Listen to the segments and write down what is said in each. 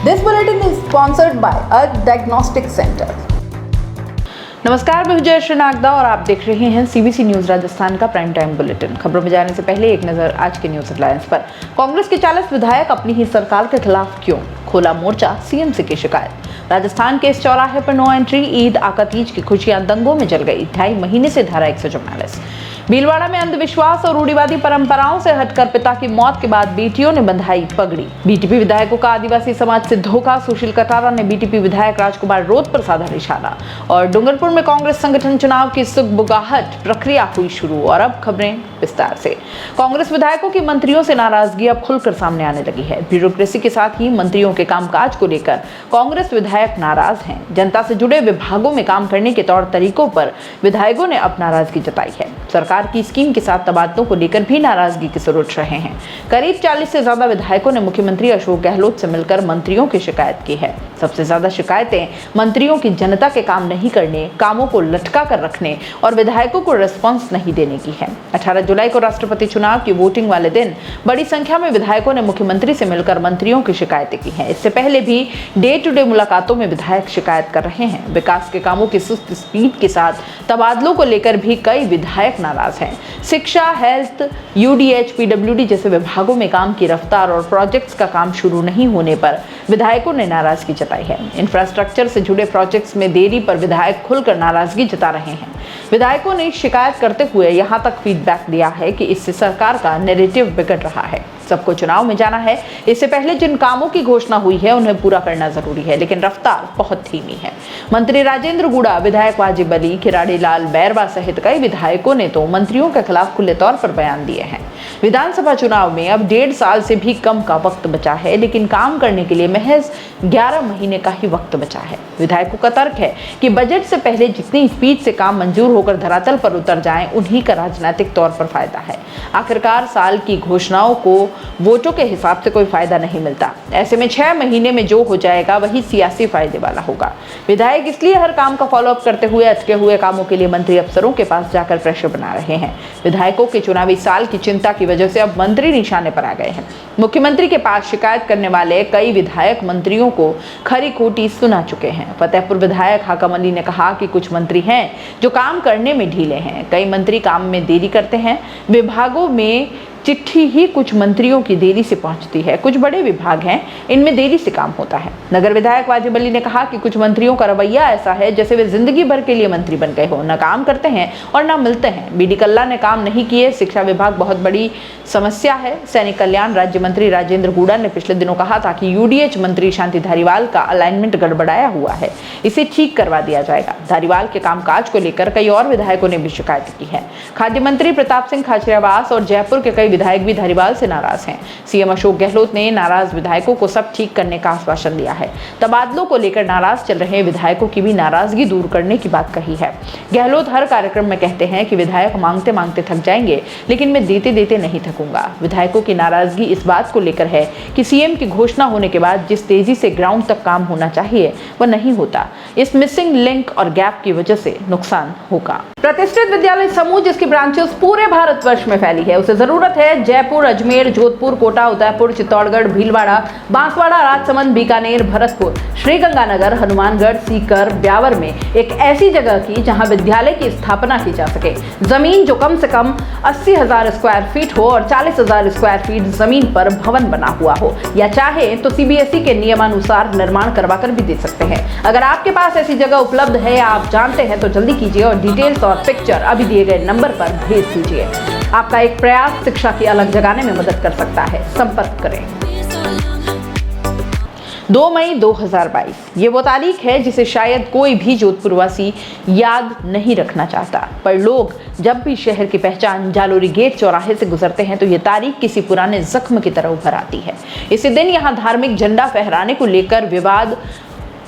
This bulletin is sponsored by a diagnostic center. नमस्कार, मैं विजय श्रीनागदा और आप देख रहे हैं सीबीसी न्यूज राजस्थान का प्राइम टाइम बुलेटिन। खबरों में जाने से पहले एक नजर आज के न्यूज हेडलाइंस पर। कांग्रेस के 40 विधायक अपनी ही सरकार के खिलाफ क्यों, खोला मोर्चा, सीएम से की शिकायत। राजस्थान के इस चौराहे पर नो एंट्री, ईद आका तीज की खुशियां दंगों में जल गई। 2.5 महीने से धारा 144। भीलवाड़ा में अंधविश्वास और रूढ़िवादी परंपराओं से हटकर पिता की मौत के बाद बेटियों ने बंधाई पगड़ी। बीटीपी विधायकों का आदिवासी समाज से धोखा, सुशील कटारा ने बीटीपी विधायक राजकुमार रोत पर साधा निशाना। और डूंगरपुर में कांग्रेस संगठन चुनाव की सुगबुगाहट प्रक्रिया हुई शुरू। और अब खबरें विस्तार से। कांग्रेस विधायकों की मंत्रियों से नाराजगी अब खुलकर सामने आने लगी है। ब्यूरोक्रेसी के साथ ही मंत्रियों के कामकाज को लेकर कांग्रेस विधायक नाराज हैं। जनता से जुड़े विभागों में काम करने के तौर तरीकों पर विधायकों ने अब नाराजगी जताई है। सरकार की स्कीम के साथ तबादलों को लेकर भी नाराजगी के सुर उठ रहे हैं। करीब 40 से ज्यादा विधायकों ने मुख्यमंत्री अशोक गहलोत से मिलकर मंत्रियों की शिकायत की है। सबसे ज्यादा शिकायतें मंत्रियों की जनता के काम नहीं करने, कामों को लटका कर रखने और विधायकों को रिस्पांस नहीं देने की है। 18 जुलाई को राष्ट्रपति चुनाव की वोटिंग वाले दिन बड़ी संख्या में विधायकों ने मुख्यमंत्री से मिलकर मंत्रियों की शिकायतें की हैं। इससे पहले भी डे टू डे मुलाकातों में विधायक शिकायत कर रहे हैं। विकास के कामों की सुस्त स्पीड के साथ तबादलों को लेकर भी कई विधायक नाराज हैं। शिक्षा, हेल्थ, यूडीएच, पीडब्ल्यूडी जैसे विभागों में काम की रफ्तार और प्रोजेक्ट्स का काम शुरू नहीं होने पर विधायकों ने नाराजगी जताई है। इंफ्रास्ट्रक्चर से जुड़े प्रोजेक्ट्स में देरी पर विधायक खुलकर नाराजगी जता रहे हैं। विधायकों ने शिकायत करते हुए यहां तक फीडबैक दिया है कि इससे सरकार का नैरेटिव बिगड़ रहा है। सबको चुनाव में जाना है, इससे पहले जिन कामों की घोषणा हुई है उन्हें पूरा करना जरूरी है, लेकिन रफ्तार बहुत धीमी है। मंत्री राजेंद्र गुड़ा, विधायक वाजिब अली, खिराड़ी लाल बैरवा सहित कई विधायकों ने तो मंत्रियों के खिलाफ खुले तौर पर बयान दिए हैं। विधानसभा चुनाव में अब 1.5 साल से भी कम का वक्त बचा है, लेकिन काम करने के लिए महज 11 महीने का ही वक्त बचा है। विधायकों का तर्क है कि बजट से पहले जितनी स्पीड से काम मंजूर होकर धरातल पर उतर जाएं, उन्हीं का राजनीतिक तौर पर फायदा है। आखिरकार साल की घोषणाओं को वोटों के हिसाब से कोई फायदा नहीं मिलता। ऐसे में 6 महीने में जो हो जाएगा वही सियासी फायदे वाला होगा। विधायक इसलिए हर काम का फॉलोअप करते हुए अटके हुए कामों के लिए मंत्री अफसरों के पास जाकर प्रेशर बना रहे हैं। विधायकों के चुनावी साल की चिंता की वजह से अब मंत्री निशाने पर आ गए हैं। मुख्यमंत्री के पास शिकायत करने वाले कई विधायक मंत्रियों को खरी खोटी सुना चुके हैं। फतेहपुर विधायक हाकम अली ने कहा कि कुछ मंत्री हैं जो काम करने में ढीले हैं। कई मंत्री काम में देरी करते हैं। विभागों में चिट्ठी ही कुछ मंत्रियों की देरी से पहुंचती है। कुछ बड़े विभाग हैं, इनमें देरी से काम होता है। नगर विधायक वाजिब अली ने कहा कि कुछ मंत्रियों का रवैया ऐसा है जैसे वे जिंदगी भर के लिए मंत्री बन गए हो, न काम करते हैं और न मिलते हैं। बीडी कल्ला ने काम नहीं किए। शिक्षा विभाग बहुत बड़ी समस्या है। सैनिक कल्याण राज्य मंत्री राजेंद्र गुड़ा ने पिछले दिनों कहा था कि यूडीएच मंत्री शांति धारीवाल का अलाइनमेंट गड़बड़ाया हुआ है, इसे ठीक करवा दिया जाएगा। धारीवाल के कामकाज को लेकर कई और विधायकों ने भी शिकायत की है। खाद्य मंत्री प्रताप सिंह खाचरियावास और जयपुर के कई विधायक भी धारीवाल से नाराज हैं। सीएम अशोक गहलोत ने नाराज विधायकों को सब ठीक करने का आश्वासन दिया है। तबादलों को लेकर नाराज चल रहे विधायकों की भी नाराजगी दूर करने की बात कही है। गहलोत हर कार्यक्रम में कहते हैं कि विधायक मांगते मांगते थक जाएंगे, लेकिन मैं देते देते नहीं थकूंगा। विधायकों की नाराजगी इस बात को लेकर है कि सीएम की घोषणा होने के बाद जिस तेजी से ग्राउंड तक काम होना चाहिए वह नहीं होता। इस मिसिंग लिंक और गैप की वजह से नुकसान होगा। प्रतिष्ठित विद्यालय समूह जिसकी ब्रांचेस पूरे भारतवर्ष में फैली है, उसे जरूरत है जयपुर, अजमेर, जोधपुर, कोटा, उदयपुर, चित्तौड़गढ़, भीलवाड़ा, बांसवाड़ा, राजसमंद, बीकानेर, भरतपुर, श्रीगंगानगर, हनुमानगढ़, सीकर, ब्यावर में एक ऐसी जगह की जहां विद्यालय की स्थापना की जा सके। जमीन जो कम से कम 80,000 स्क्वायर फीट हो और 40,000 स्क्वायर फीट जमीन पर भवन बना हुआ हो, या चाहे तो सीबीएसई के नियमानुसार निर्माण करवा कर भी दे सकते हैं। अगर आपके पास ऐसी जगह उपलब्ध है या आप जानते हैं तो जल्दी कीजिए और डिटेल्स और पिक्चर अभी दिए गए नंबर पर भेज दीजिए। आपका एक प्रयास शिक्षा की अलग जगाने में मदद कर सकता है। संपर्क करें। 2 मई 2022 ये वो तारीख है जिसे शायद कोई भी जोधपुरवासी याद नहीं रखना चाहता, पर लोग जब भी शहर की पहचान जालोरी गेट चौराहे से गुजरते हैं तो ये तारीख किसी पुराने जख्म की तरह उभर आती है। इसी दिन यहाँ धार्मिक झंडा फहराने को लेकर विवाद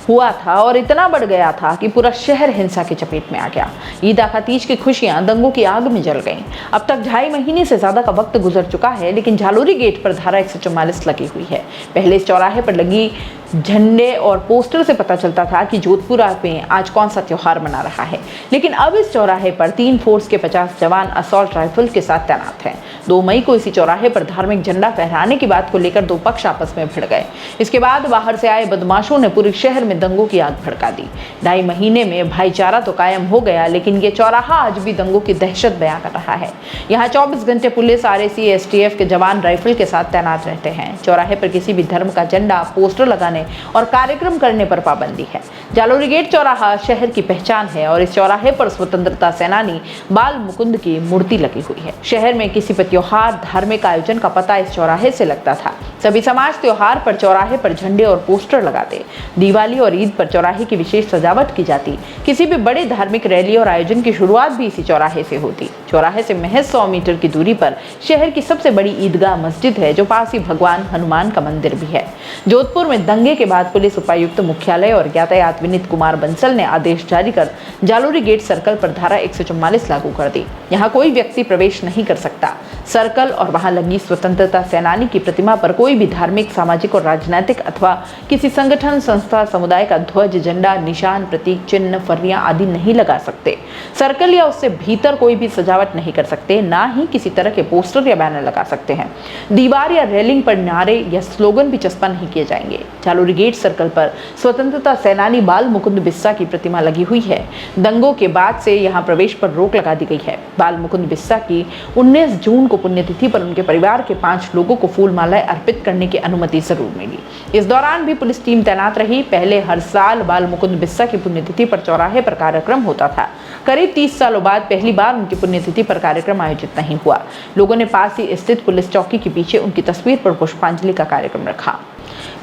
हुआ था और इतना बढ़ गया था कि पूरा शहर हिंसा की चपेट में आ गया। ईद आका तीज की खुशियां दंगों की आग में जल गईं। अब तक 2.5 महीने से ज्यादा का वक्त गुजर चुका है, लेकिन जालोरी गेट पर धारा 144 लगी हुई है। पहले इस चौराहे पर लगी झंडे और पोस्टर से पता चलता था कि जोधपुर में आज कौन सा त्योहार मना रहा है। लेकिन अब इस चौराहे पर 3 फोर्स के 50 जवान असॉल्ट राइफल के साथ तैनात हैं। 2 मई को इसी चौराहे पर धार्मिक झंडा फहराने की बात को लेकर 2 पक्ष आपस में भिड़ गए। इसके बाद बाहर से आए बदमाशों ने पूरे शहर में दंगों की आग भड़का दी। 2.5 महीने में भाईचारा तो कायम हो गया, लेकिन ये चौराहा आज भी दंगों की दहशत बयां कर रहा है। यहाँ 24 घंटे पुलिस, RAC, STF के जवान राइफल के साथ तैनात रहते हैं। चौराहे पर किसी भी धर्म का झंडा, पोस्टर लगाने और कार्यक्रम करने पर पाबंदी है। जालोरी गेट चौराहा शहर की पहचान है और इस चौराहे पर स्वतंत्रता सेनानी बाल मुकुंद की मूर्ति लगी हुई है। शहर में किसी पर त्योहार, धार्मिक आयोजन का पता इस चौराहे से लगता था। सभी समाज त्योहार पर चौराहे पर झंडे और पोस्टर लगाते। दिवाली और ईद पर चौराहे की विशेष सजावट की जाती। किसी भी बड़े धार्मिक रैली और आयोजन की शुरुआत भी इसी चौराहे से होती। चौराहे से महज 100 मीटर की दूरी पर शहर की सबसे बड़ी ईदगाह मस्जिद है, जो पास ही भगवान हनुमान का मंदिर भी है। जोधपुर में दंगे के बाद पुलिस उपायुक्त मुख्यालय और यातायात विनीत कुमार बंसल ने आदेश जारी कर जालोरी गेट सर्कल पर धारा 144 लागू कर दी। यहाँ कोई व्यक्ति प्रवेश नहीं कर सकता। सर्कल और वहां लगी स्वतंत्रता सेनानी की प्रतिमा पर कोई भी धार्मिक, सामाजिक और राजनीतिक अथवा किसी संगठन, संस्था, समुदाय का ध्वज, झंडा, निशान, प्रतीक, चिन्ह, फर्रियां आदि नहीं लगा सकते। सर्कल या उससे भीतर कोई भी सजावट नहीं कर सकते, ना ही किसी तरह के पोस्टर या बैनर लगा सकते हैं। दीवार या रेलिंग पर नारे या स्लोगन भी चस्पा नहीं किए जाएंगे। जालोरी गेट सर्कल पर स्वतंत्रता सेनानी बाल मुकुंद बिस्सा की प्रतिमा लगी हुई है। दंगों के बाद से यहाँ प्रवेश पर रोक लगा दी गई है। बाल मुकुंद बिस्सा की 19 जून को पुण्यतिथि पर उनके परिवार के 5 लोगों को फूल मालाएं अर्पित करने की अनुमति जरूर मिली। इस दौरान भी पुलिस टीम तैनात रही। पहले हर साल बाल मुकुंद बिस्सा की पुण्यतिथि पर चौराहे पर कार्यक्रम होता था। करीब 30 सालों बाद पहली बार उनकी पुण्यतिथि पर कार्यक्रम आयोजित नहीं हुआ। लोगों ने पास ही स्थित पुलिस चौकी के पीछे उनकी तस्वीर पर पुष्पांजलि का कार्यक्रम रखा।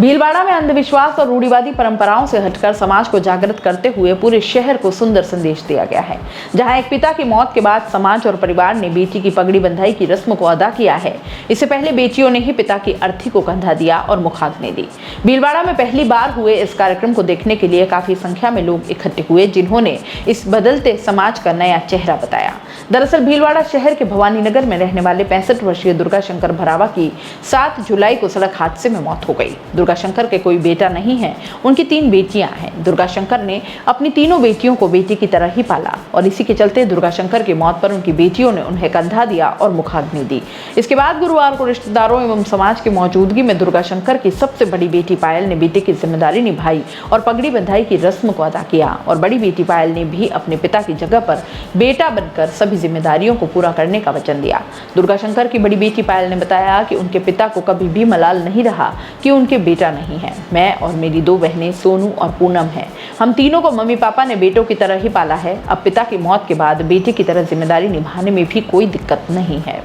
भीलवाड़ा में अंधविश्वास और रूढ़िवादी परंपराओं से हटकर समाज को जागृत करते हुए पूरे शहर को सुंदर संदेश दिया गया है। जहां एक पिता की मौत के बाद समाज और परिवार ने बेटी की पगड़ी बंधाई की रस्म को अदा किया है। इससे पहले बेटियों ने ही पिता की अर्थी को कंधा दिया और मुखाग्नि दी। भीलवाड़ा में पहली बार हुए इस कार्यक्रम को देखने के लिए काफी संख्या में लोग इकट्ठे हुए, जिन्होंने इस बदलते समाज का नया चेहरा बताया। दरअसल भीलवाड़ा शहर के भवानी नगर में रहने वाले 65 वर्षीय दुर्गा शंकर भरावा की 7 जुलाई को सड़क हादसे में मौत हो गई। दुर्गा शंकर के कोई बेटा नहीं है, उनकी 3 बेटियां हैं। दुर्गा शंकर ने अपनी तीनों बेटियों को बेटी की तरह ही पाला और इसी के चलते दुर्गा शंकर की मौत पर उनकी बेटियों ने उन्हें कंधा दिया और मुखाग्नि दी। इसके बाद गुरुवार को रिश्तेदारों एवं समाज की मौजूदगी में दुर्गा शंकर की सबसे बड़ी बेटी पायल ने बेटे की जिम्मेदारी निभाई और पगड़ी बंधाई की रस्म को अदा किया और बड़ी बेटी पायल ने भी अपने पिता की जगह पर बेटा बनकर सभी जिम्मेदारियों को पूरा करने का वचन दिया। दुर्गा शंकर की बड़ी बेटी पायल ने बताया कि उनके पिता को कभी भी मलाल नहीं रहा कि उनके बेटा नहीं है। मैं और मेरी 2 बहनें सोनू और पूनम हैं। हम तीनों को मम्मी पापा ने बेटों की तरह ही पाला है। अब पिता की मौत के बाद बेटे की तरह जिम्मेदारी निभाने में भी कोई दिक्कत नहीं है।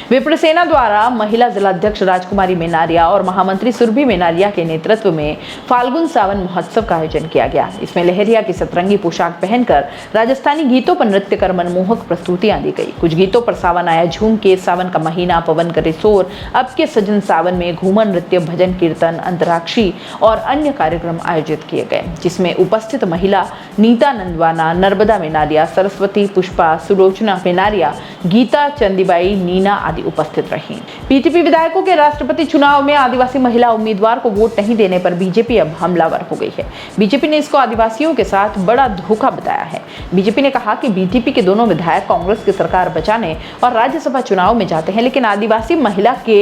विप्र सेना द्वारा महिला जिलाध्यक्ष राजकुमारी मेनारिया और महामंत्री सुरभि मेनारिया के नेतृत्व में फाल्गुन सावन महोत्सव का आयोजन किया गया। इसमें लहरिया की सतरंगी पोशाक पहनकर राजस्थानी गीतों पर नृत्य कर मनमोहक प्रस्तुतियां दी गई। कुछ गीतों पर सावन आया झूम के, सावन का महीना, पवन करे शोर, अब के सजन सावन में, घूमर नृत्य, भजन कीर्तन, अंतराक्षी और अन्य कार्यक्रम आयोजित किए गए, जिसमें उपस्थित महिला नीता नंदवाना, नर्मदा मेनारिया, सरस्वती, पुष्पा, सुलोचना मेनारिया, गीता चंदीबाई, नीना आदि उपस्थित रहीं। बीजेपी विधायकों के राष्ट्रपति चुनाव में आदिवासी महिला उम्मीदवार को वोट नहीं देने पर बीजेपी अब हमलावर हो गई है। बीजेपी ने इसको आदिवासियों के साथ बड़ा धोखा बताया है। बीजेपी ने कहा कि बीजेपी के दोनों विधायक कांग्रेस की सरकार बचाने और राज्यसभा चुनाव में जाते हैं, लेकिन आदिवासी महिला के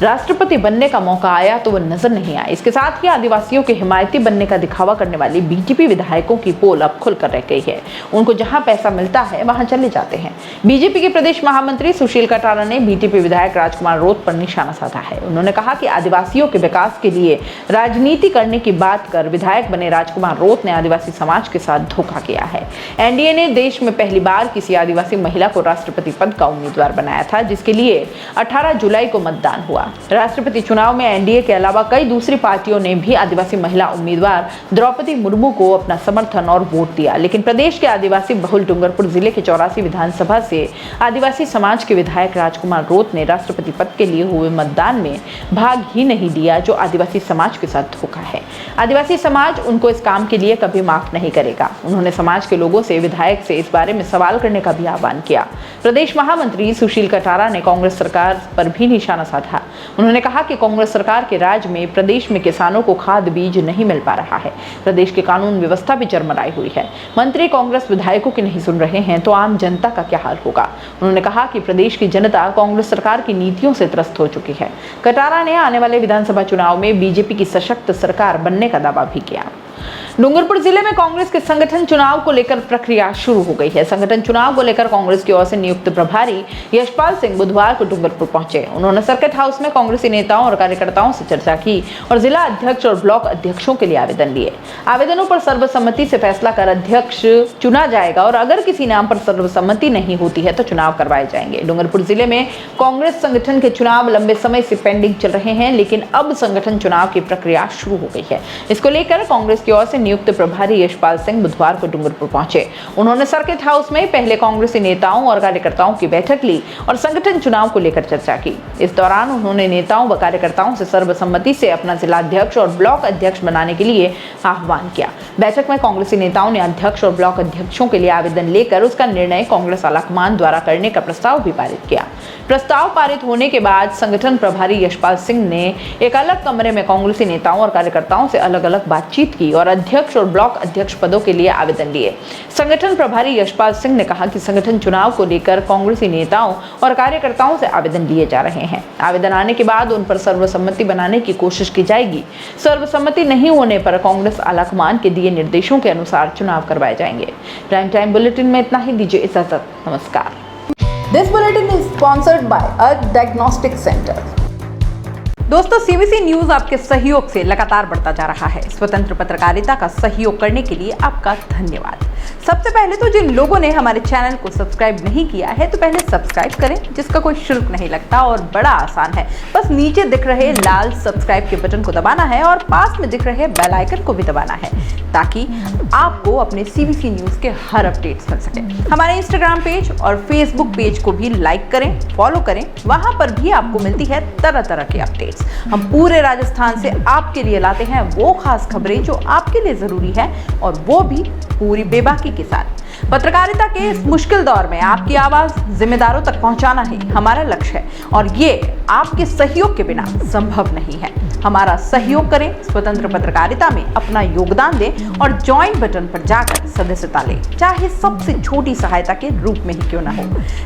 राष्ट्रपति बनने का मौका आया तो वो नजर नहीं आए। इसके साथ ही आदिवासियों के हिमायती बनने का दिखावा करने वाली बीजेपी विधायकों की पोल अब खुलकर रह गई है। उनको जहां पैसा मिलता है वहां चले जाते हैं। बीजेपी के प्रदेश महामंत्री सुशील कटारा ने बीजेपी विधायक राजकुमार रोत पर निशाना साधा है। उन्होंने कहा कि आदिवासियों के विकास के लिए राजनीति करने की बात कर विधायक बने राजकुमार रोत ने आदिवासी समाज के साथ धोखा किया है। एनडीए ने देश में पहली बार किसी आदिवासी महिला को राष्ट्रपति पद का उम्मीदवार बनाया था, जिसके लिए 18 जुलाई को मतदान हुआ। राष्ट्रपति चुनाव में एनडीए के अलावा कई दूसरी पार्टियों ने भी आदिवासी महिला उम्मीदवार द्रौपदी मुर्मू को अपना समर्थन और वोट दिया, लेकिन प्रदेश के आदिवासी बहुल डूंगरपुर जिले के 84 विधानसभा से आदिवासी समाज के विधायक राजकुमार रोत ने राष्ट्रपति पद के लिए हुए मतदान में भाग ही नहीं लिया, जो आदिवासी समाज के साथ धोखा है। आदिवासी समाज उनको इस काम के लिए कभी माफ नहीं करेगा। उन्होंने समाज के लोगों से विधायक से इस बारे में सवाल करने का भी आह्वान किया। प्रदेश महामंत्री सुशील कटारा ने कांग्रेस सरकार पर भी निशाना साधा। उन्होंने कहा कि कांग्रेस सरकार के राज में प्रदेश में किसानों को खाद बीज नहीं मिल पा रहा है। प्रदेश की कानून व्यवस्था भी चरमराई हुई है। मंत्री कांग्रेस विधायकों की नहीं सुन रहे हैं तो आम जनता का क्या हाल होगा। उन्होंने कहा कि प्रदेश की जनता कांग्रेस सरकार की नीतियों से त्रस्त हो चुकी है। कटारा ने आने वाले विधानसभा चुनाव में बीजेपी की सशक्त सरकार बनने का दावा भी किया। डूंगरपुर जिले में कांग्रेस के संगठन चुनाव को लेकर प्रक्रिया शुरू हो गई है। संगठन चुनाव को लेकर कांग्रेस की ओर से नियुक्त प्रभारी यशपाल सिंह बुधवार को डूंगरपुर पहुंचे। उन्होंने सर्किट हाउस में कांग्रेसी नेताओं और कार्यकर्ताओं से चर्चा की और जिला अध्यक्ष और ब्लॉक अध्यक्षों के लिए आवेदन लिए। आवेदनों पर सर्वसम्मति से फैसला कर अध्यक्ष चुना जाएगा और अगर किसी नाम पर सर्वसम्मति नहीं होती है तो चुनाव करवाए जाएंगे। डूंगरपुर जिले में कांग्रेस संगठन के चुनाव लंबे समय से पेंडिंग चल रहे हैं, लेकिन अब संगठन चुनाव की प्रक्रिया शुरू हो गई है। इसको लेकर कांग्रेस की ओर से नियुक्त प्रभारी यशपाल सिंह बुधवार को डूंगरपुर पहुंचे। उन्होंने सर्किट हाउस में पहले कांग्रेसी नेताओं और कार्यकर्ताओं की बैठक ली और संगठन चुनाव को लेकर चर्चा की। इस दौरान उन्होंने नेताओं व कार्यकर्ताओं से सर्वसम्मति से अपना जिला अध्यक्ष और ब्लॉक अध्यक्ष बनाने के लिए आह्वान किया। बैठक में कांग्रेसी नेताओं ने अध्यक्ष और ब्लॉक अध्यक्षों के लिए आवेदन लेकर उसका निर्णय कांग्रेस आलाकमान द्वारा करने का प्रस्ताव भी पारित किया। प्रस्ताव पारित होने के बाद संगठन प्रभारी यशपाल सिंह ने एक अलग कमरे में कांग्रेसी नेताओं और कार्यकर्ताओं से अलग अलग बातचीत की और अध्यक्ष और ब्लॉक अध्यक्ष पदों के लिए आवेदन लिए। संगठन प्रभारी यशपाल सिंह ने कहा कि संगठन चुनाव को लेकर कांग्रेसी नेताओं और कार्यकर्ताओं से आवेदन लिए जा रहे हैं। आवेदन आने के बाद उन पर सर्वसम्मति बनाने की कोशिश की जाएगी। सर्वसम्मति नहीं होने पर कांग्रेस आलाकमान के दिए निर्देशों के अनुसार चुनाव करवाए जाएंगे। प्राइम टाइम बुलेटिन में इतना ही। दीजिए इजाजत। नमस्कार। This bulletin is sponsored by a diagnostic center. दोस्तों, सीबीसी न्यूज आपके सहयोग से लगातार बढ़ता जा रहा है। स्वतंत्र पत्रकारिता का सहयोग करने के लिए आपका धन्यवाद। सबसे पहले तो जिन लोगों ने हमारे चैनल को सब्सक्राइब नहीं किया है तो पहले सब्सक्राइब करें, जिसका कोई शुल्क नहीं लगता और बड़ा आसान है। बस नीचे दिख रहे लाल सब्सक्राइब के बटन को दबाना है और पास में दिख रहे बेल आइकन को भी दबाना है ताकि आपको अपने सीबीसी न्यूज के हर अपडेट्स मिल सके। हमारे इंस्टाग्राम पेज और फेसबुक पेज को भी लाइक करें, फॉलो करें। वहां पर भी आपको मिलती है तरह तरह की अपडेट्स। हम पूरे राजस्थान से आपके लिए लाते हैं वो खास खबरें जो आपके लिए जरूरी है और वो भी पूरी बेबाकी के साथ। पत्रकारिता के इस मुश्किल दौर में आपकी आवाज जिम्मेदारों तक पहुंचाना ही हमारा लक्ष्य है और ये आपके सहयोग के बिना संभव नहीं है। हमारा सहयोग करें, स्वतंत्र पत्रकारिता में अपना योगदान दें और ज्वाइन बटन पर जाकर सदस्यता लें, चाहे सबसे छोटी सहायता के रूप में ही क्यों ना हो।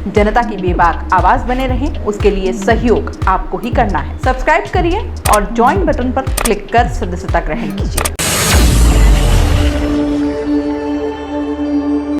जनता की बेबाक आवाज बने रहें, उसके लिए सहयोग आपको ही करना है। सब्सक्राइब करिए और ज्वाइन बटन पर क्लिक कर सदस्यता ग्रहण कीजिए।